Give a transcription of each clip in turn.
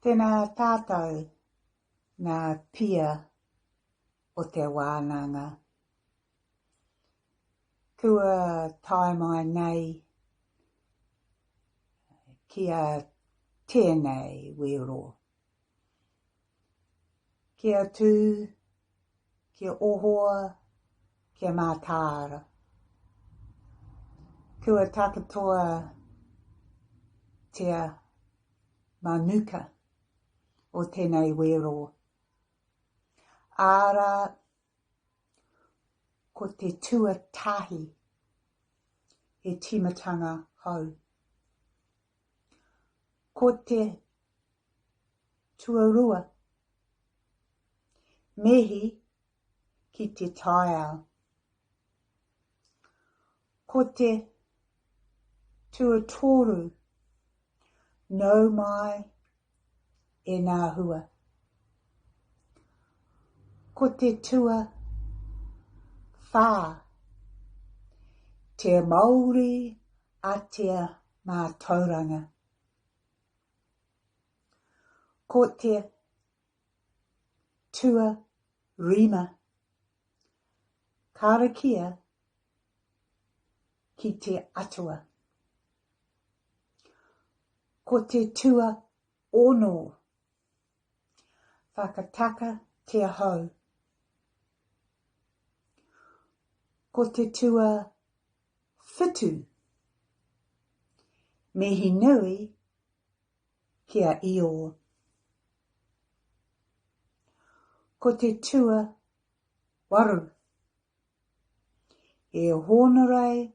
Tēnā tātou ngā pia o te wānanga. Kua tae mai nei kia tēnei wero. Kia tū, kia ohoa, kia mātāra. Kua takatoa te manuka o tēnei wero. Ārā, ko te tuatahi e timatanga hau. Ko te tuarua, mehi ki te taiao. Ko te tuatoru, nau mai e ngā hua. Ko te tua whā, te Māori a te mātauranga. Ko te tua rima, karakia ki te atua. Ko te tua ono, whakataka te hau. Ko te tua whitu, mihi nui kia io. Ko te tua waru, e honorei,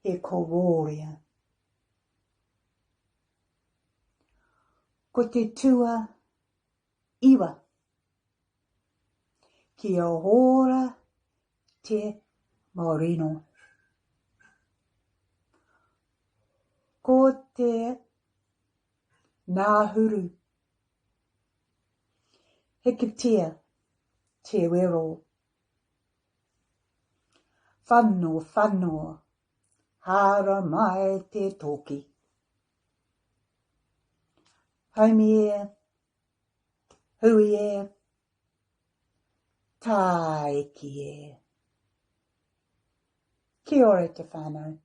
e koworia. Ko te tua iwa, kia hora te morino. Ko te nāhuru, heketia te wero. Whano, whano, hara mai te toki. Haumi e, hui e, taiki e. Kia ora te whānau.